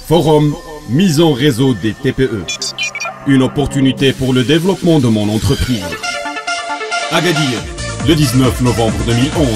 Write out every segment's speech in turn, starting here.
Forum mise en réseau des TPE. Une opportunité pour le développement de mon entreprise. Agadir, le 19 novembre 2011.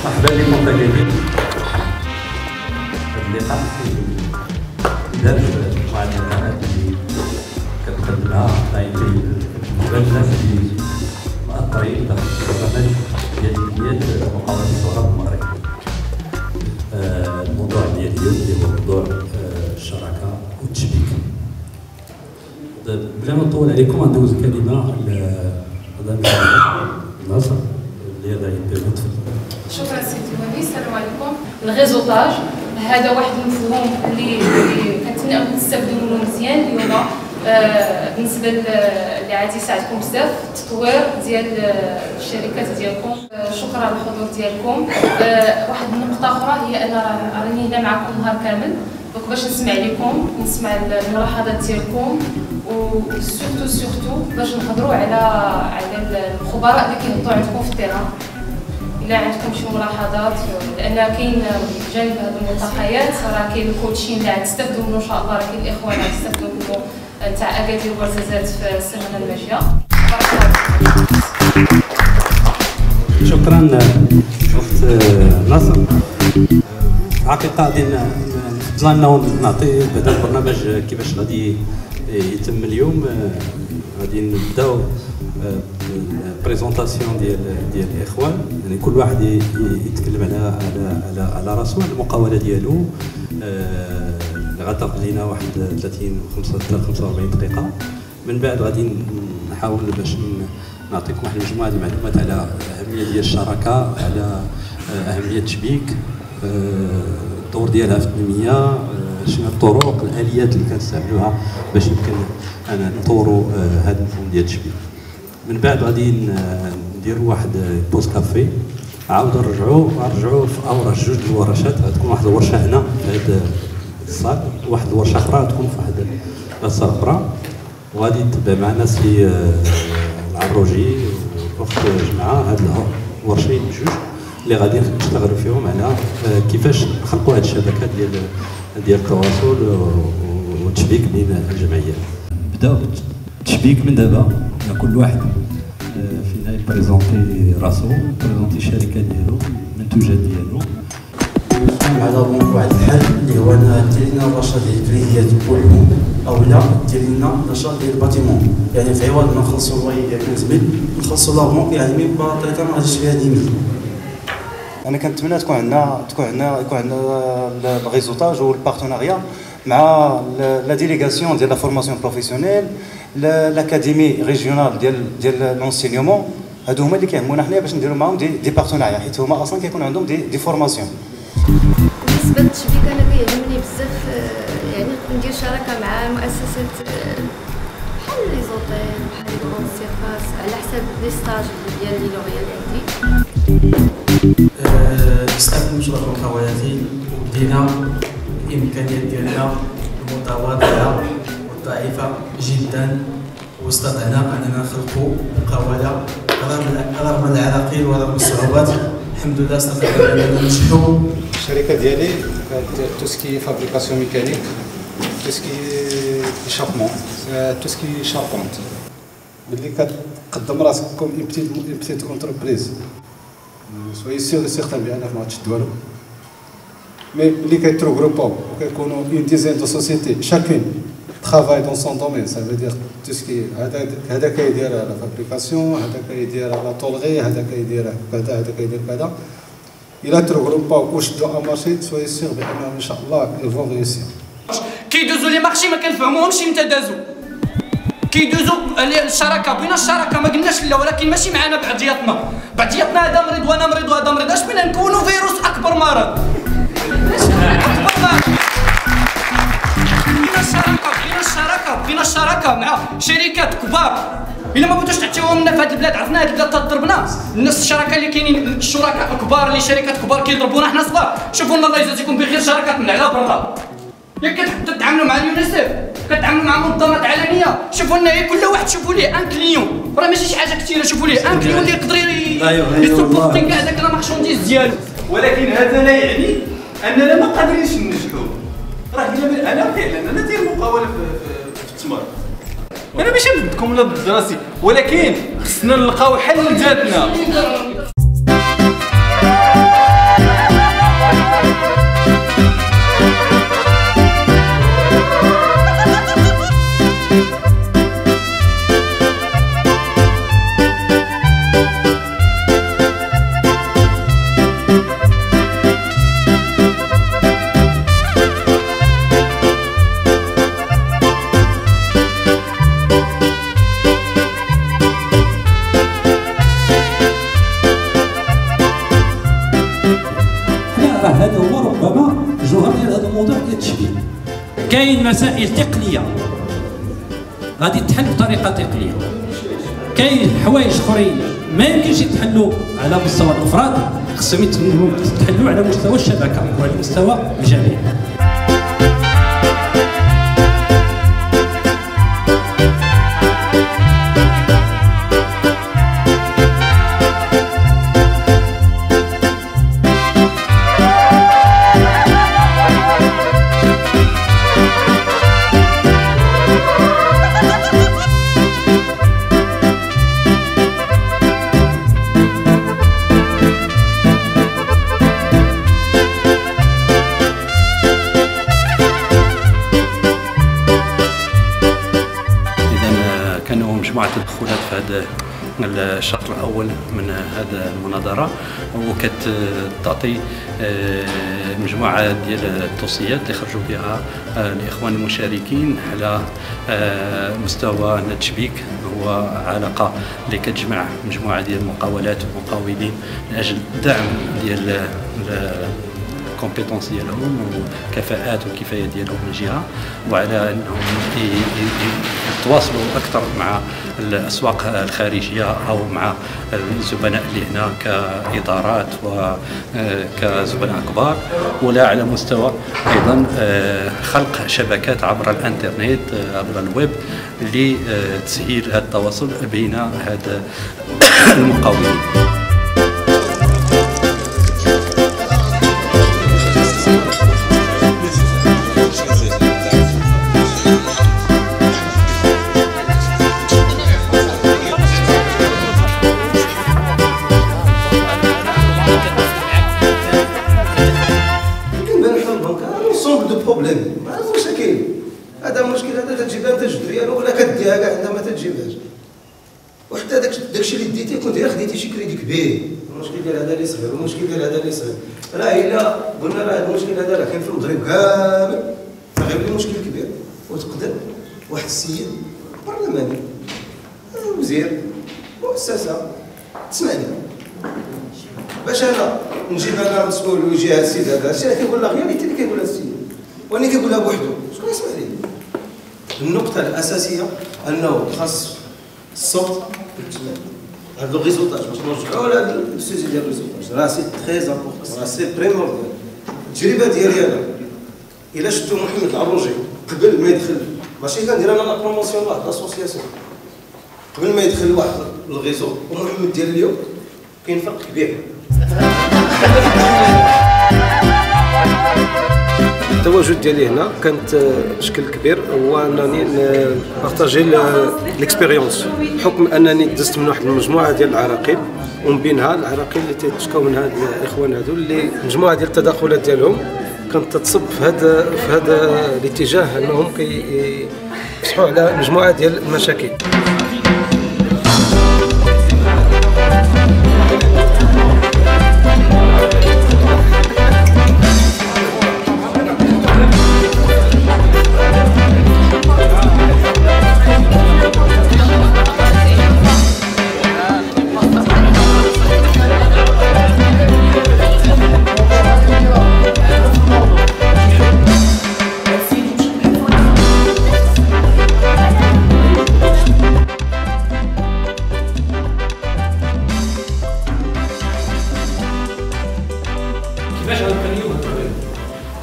مرحبا بكم متابعين اللقاء في درج مع الجامعات اللي كتقدمها الناس اللي مأثرين داخل البرنامج ديال مقاومة الثورة في المغرب. الموضوع ديال اليوم هو موضوع الشراكة والتشبيك. بلا ما نطول عليكم غندوز الكلمة لناصر اللي غادي يتفضل. شكرا سيدي وليد. السلام عليكم. الريزوطاج هذا واحد المفهوم اللي كنتمنى تستافدوا منه مزيان اليوم بالنسبه اللي غادي يساعدكم بزاف في التطوير ديال الشركات ديالكم. شكرا على الحضور ديالكم. واحد النقطه اخرى هي انا راني هنا معكم نهار كامل دونك باش نسمع لكم نسمع الملاحظات ديالكم وسورتو باش نهضروا على الخبراء اللي كيهضروا عندكم في التيران. إلا عندكم شي ملاحظات لان كاين جانب هذه الملتقيات راه كاين الكوتشين اللي غتستافدوا منه ان شاء الله، راه كاين الاخوان اللي غتستافدوا منه تاع اكادير وبرزازات في السمانه الماجيه. شكرا اخت ناصر. حقيقه غادي نفضل انه نعطي هذا البرنامج كيفاش غادي يتم اليوم. غادي نبداو بريزونطاسيون ديال الاخوان، يعني كل واحد يتكلم على راسو المقاوله ديالو اللي غتاخذ لينا واحد 30 45 دقيقه. من بعد غادي نحاول باش نعطيكم واحد المجموعه ديال المعلومات على اهميه ديال الشراكه، على اهميه التشبيك، الدور ديالها في التنميه، شنو الطرق الاليات اللي كنستعملوها باش يمكن انا نطوروا هذا المفهوم ديال التشبيك. من بعد غادي نديروا واحد بوز كافي، عاود نرجعوا في اورش جوج الورشات. غتكون واحد الورشه هنا في هذا الصال، واحد الورشه اخرى غتكون في واحد البلاصه اخرى، وغادي تتبع معنا سي العروجي والاخت جماعه. هاد الورشين جوج اللي غادي نشتغلوا فيهم على كيفاش نخلقوا هاد الشبكات ديال التواصل والتشبيك بين الجمعيات. بداو التشبيك من دابا، كل واحد فينا يبريزونتي راسو، يبريزونتي الشركه ديالو، المنتوجات ديالو. على واحد الحل اللي هو دير لنا الرشاد ديال الكريديات كلهم، اولا دير لنا الرشاد ديال الباتيمون، يعني في عوض ما نخلصوا الواي ديال 15000 نخلصوا لافون يعني ميم با طريقه ما غاديش فيها 10000. انا كنتمنى يكون عندنا الريزوتاج والبارتناريا مع لا ديليغاسيون ديال لا فورماسيون بروفيسيونيل، l'académie régionale ديال l'enseignement هادو هما اللي كيهمونا حنايا باش نديرو معاهم دي بارتناريا، حيت هما اصلا كيكون عندهم دي فورماسيون. بالنسبه للتشبيك انا كيهمني بزاف يعني ندير شراكه مع مؤسسات بحال لي زوطيل بحال لي كون سيرفاس على حساب لي ستاج ديال لي لوريال اللي عندي. بزاف المشروع المقاولاتي وبدينا الامكانيات ديالنا المتواضعه والضعيفه جدا، واستطعنا اننا نخلقوا مقاوله رغم العراقيل ورغم الصعوبات. الحمد لله استطعنا اننا ننجحوا. الشركه ديالي كدير توسكي فابريكاسيون ميكانيك، توسكي شابمون، توسكي شاربونت. ملي كتقدم راسك كوم اون بتيت اونتربريز سوي سيغ سيغتان بانك ما غاتشد والو، مي ملي كيتروغروباو وكيكونوا اون ديزين دو سوسيتي شاكين travaille dans son domaine, ça veut dire tout ce qui هذا كيدير على فابريكاسيون، هذا كيدير على طولغي، هذا كيدير كذا، هذا كيدير كذا. إلا تروغروباو وشدوا ان مارشي سوي سيغ بانهم ان شاء الله ils vont réussir. كيدوزو لي مارشي ما كنفهموهمش امتى دازو، كيدوزو الشراكه بينا الشراكه ما قلناش لا، ولكن ماشي معنا بعضياتنا هذا مريض وانا مريض وهذا مريض، اش بينا نكونوا فيروس اكبر مرض. اكبر مرض. بغينا الشراكه مع شركات كبار. الا ما بغيتوش تعطيوهم لنا في هذه البلاد، عرفنا هذه البلاد تضربنا، الناس الشركاء اللي كاينين الشركاء الكبار اللي شركات كبار كيضربونا حنا صغار. شوفوا لنا الله يجازيكم بخير شركات من على برا، ياك كتعاملوا مع اليونيسيف، كتعاملوا مع منظمات عالميه، شوفوا لنا كل واحد شوفوا ليه ان كليون، راه ماشي شي حاجه كثيره، شوفوا ليه ان كليون اللي يقدر يسبورتي كاع داك لا مارشونديز ديالو. ولكن هذا لا يعني اننا ما قادرينش ننجحوا. راه انا فعلا انا داير مقاوله في التمر، انا ماشي ضدكم ولا ضد راسي، ولكن خصنا نلقاو حل لذاتنا. هذا هو ربما الجوهر ديال هذا الموضوع ديال التشبيه. كاين مسائل تقنيه غادي تحل بطريقه تقنيه، كاين حوايج اخرين ما يمكنش يتحلوا على مستوى الافراد، خصهم يتحلوا على مستوى الشبكه وعلى مستوى الجميع. مجموعة تدخلات في هذا الشرط الأول من هذا المناظرة، وكتعطي مجموعة ديال التوصيات اللي خرجوا بها الإخوان المشاركين على مستوى التشبيك. هو علاقة اللي كتجمع مجموعة ديال المقاولات والمقاولين من أجل دعم ديال الكومبيتونس ديالهم والكفاءات والكفايه ديالهم من جهه، وعلى انهم يتواصلوا اكثر مع الاسواق الخارجيه او مع الزبناء اللي هنا كادارات وكزبناء كبار، ولا على مستوى ايضا خلق شبكات عبر الانترنت عبر الويب لتسهيل هذا التواصل بين هذا المقاولين. هذا مشكل، هذا تجيبها انت الجد ديالو ولا كديها كاع انت ما تجيبهاش، وحتى داكشي اللي ديتيه كنت غير خديتي شي كريدي كبير. المشكل ديال هذا اللي صغير والمشكل ديال هذا اللي صغير، راه الا قلنا راه هذا المشكل هذا راه كاين في المغرب كامل، غير المشكل كبير، وتقدر واحد السيد برلماني وزير مؤسسه تسمعني باش انا نجيب انا مسؤول ويجي هذا السيد هذا الشيء كيقول لا غير اللي كيقول هذا السيد وانا كيقولها بوحدو شكون يسمع لي. النقطه الاساسيه انه خاص الصوت هذا الريزولتاج باش نرجعوا لهذا السوجي ديال الريزولتاج راه سي تري امبورطون راه سي بريمورديال. التجربه ديالي انا الا شفتو محمد العروجي قبل ما يدخل ماشي كندير انا لا بروموسيون لواحد لاسوسياسيون قبل ما يدخل واحد الغيزو ومحمد ديال اليوم كاين فرق كبير. التواجد ديالي هنا كانت بشكل كبير هو انني نبارطاجي ليكسبيريونس بحكم انني دزت من واحد المجموعه ديال العراقيل ومن بينها العراقيل اللي تيتشكاو من هاد الاخوان هادو اللي مجموعه ديال التدخلات ديالهم كانت تتصب في هذا الاتجاه انهم كيصحوا على مجموعه ديال المشاكل.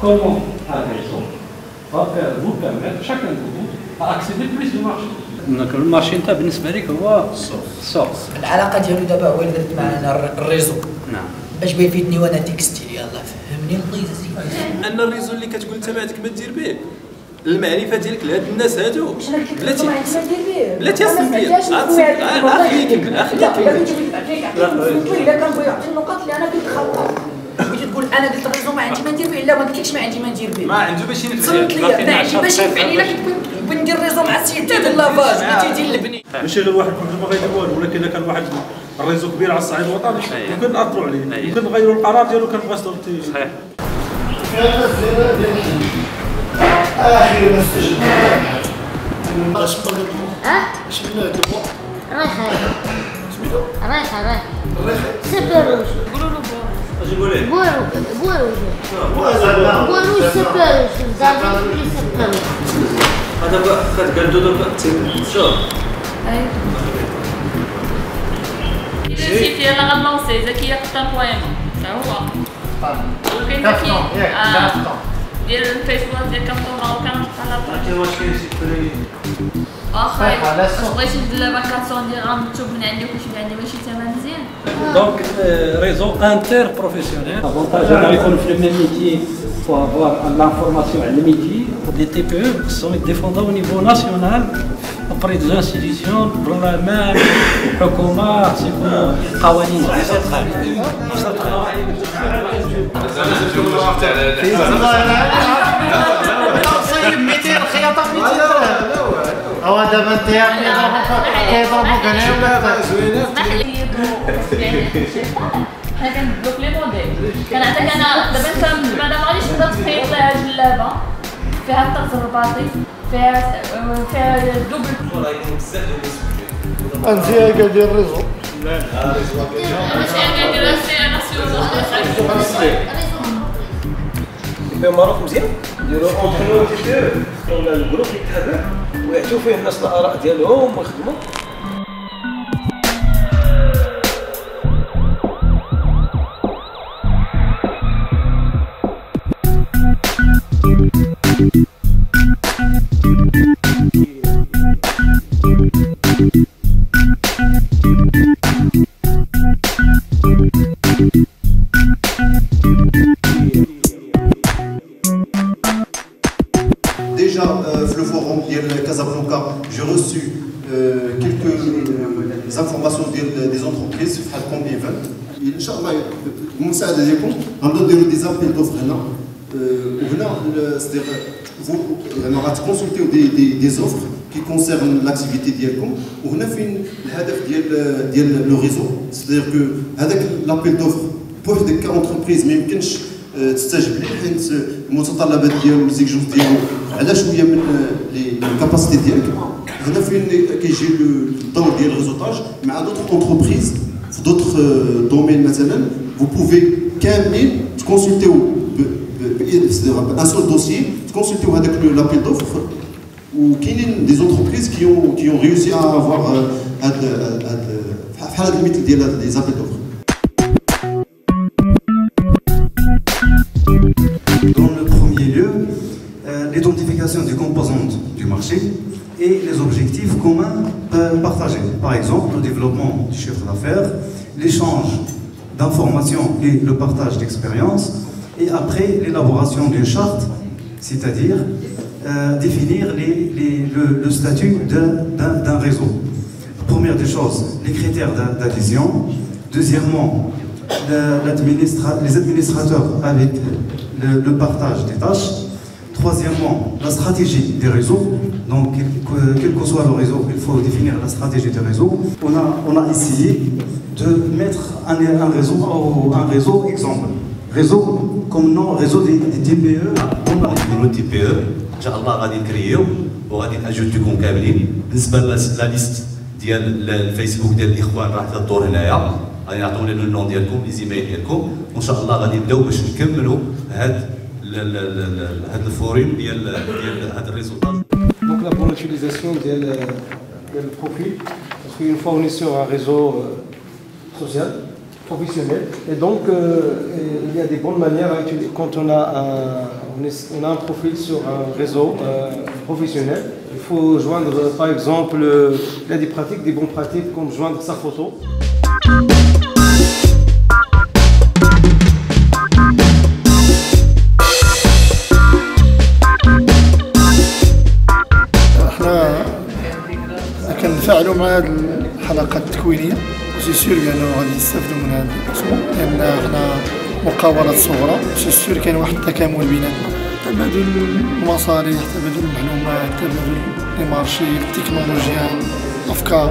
Comment la raison va vous permettre, chacun de vous, à accéder plus du marché. المارشي انت بالنسبه لك هو السوق. العلاقه ديالو دابا هو اللي درت معنا الريزو. نعم. باش بيفيدني وانا تكستيل يلاه فهمني الله يجزيك. ان الريزو اللي كتقول انت ما عندك ما دير به المعرفه ديالك لهاد الناس هادو بلاتي بلاتي اسمي الا كان بغى يعطي النقاط اللي انا كنت خلطها بغيتي تقول انا قلت الريزو ما عندي ما ندير به لا ما قلتلكش ما عندي ما ندير به ما عنده باش ينفع ما عندي باش ينفعني الا كنت ندير ريزو مع السيد ديال لافاج بغيتي ديال البني ماشي غير واحد ما غيدير والو ولكن الا كان واحد الريزو كبير على الصعيد الوطني يمكن ناثروا عليه يمكن نغيروا القرار ديالو كنبغى صدرتي صحيح. اخي نستجد اش من اش من هاد البو رايحه سميتو رايحه سبروج قولوا له اش يقول لك بوروج سبروج زعما سبروج هذا كتقادو دابا شوف الشيء يلا غنلونسي زكيه قطان تا هو وكاين زكيه ديال الفيسبوك ديال كنطورا وكنطلع كاين واش كاين شي فري واخا بغيتي ندير فاكاسيون ديال غنكتب من عندي وكنشوف عندي ماشي ثمن مزيان. Donc, réseau interprofessionnel. L'avantage d'avoir fait le même métier pour avoir l'information et le métier. Les TPE sont défendus au niveau national auprès des institutions, برلمان، حكومة، قوانين. هو دابا انت يعني كيضربوك هنا حنا كنبدلو لي موديل كنعطيك انا دابا انت بعدا ما غاديش تقدر تخيط لها جلابه فيها الطقس الرباطي فيها دوبل انت يا كدير الريزو ماشي انا كندير السي في ماروك مزيان نديرو اونترينور ولا الجروب يتحرك ويعطيو فيه الناس الاراء ديالهم ويخدموا. Déjà, le forum de Casablanca, j'ai reçu quelques informations des entreprises, combien 20. Inch'Allah, المساعدة ديالكم غنديروا des appels d'offres هنا وهنا c'est-à-dire vous غتكونسلتيو des offres qui concernent l'activité ديالكم وهنا فين الهدف ديال لو ريزو c'est-à-dire que هذاك l'appel d'offres بوحدك كونتربريز ما يمكنش تستجب ليه حيت المتطلبات ديالو والزيكجونس ديالو على شويه من الكاباسيتي ديالك هنا فين كيجي الدور ديال الريزوطاج مع دوطخ اونتربريز Dans d'autres domaines, vous pouvez consulter un seul dossier, consulter l'appel d'offres, ou qu'il y a des entreprises qui ont réussi à avoir la limite des appels d'offres. Dans le premier lieu, l'identification des composantes du marché et les objectifs communs partagés. Par exemple, le développement du chiffre d'affaires, l'échange d'informations et le partage d'expériences, et après l'élaboration d'une charte, c'est-à-dire définir le statut d'un réseau. Première des choses, les critères d'adhésion. Deuxièmement, les administrateurs avec le partage des tâches. Troisièmement, la stratégie des réseaux. Donc, quel que soit le réseau, il faut définir la stratégie des réseaux. On a essayé de mettre un réseau exemple. Réseau comme nom, réseau des TPE. On a des TPE. Inch'Allah, غادي نكريو وغادي ناجوتيكم كاملين. بالنسبة لا ليست ديال الفيسبوك ديال الإخوان راح تدور هنايا. غادي نعطيونا النون ديالكم، لي زيميل ديالكم، وإن شاء الله غادي نبداو باش نكملوا هاد الفوريم ديال هاد الريزولطات. Donc la bonne utilisation du profil, parce qu'une fois on est sur un réseau social, professionnel, et donc il y a des bonnes manières à utiliser. Quand on a un profil sur un réseau professionnel, il faut joindre par exemple, il y a des pratiques, des bonnes pratiques comme joindre sa photo. كنتفاعلوا مع هذه الحلقات التكوينيه سي سور بانه غادي يستافدوا من هذا الاسبوع لان حنا مقاولات صغرى سي سور كاين واحد التكامل بيناتنا تبادل المصالح تبادل المعلومات تبادل لي مارشي التكنولوجيا الافكار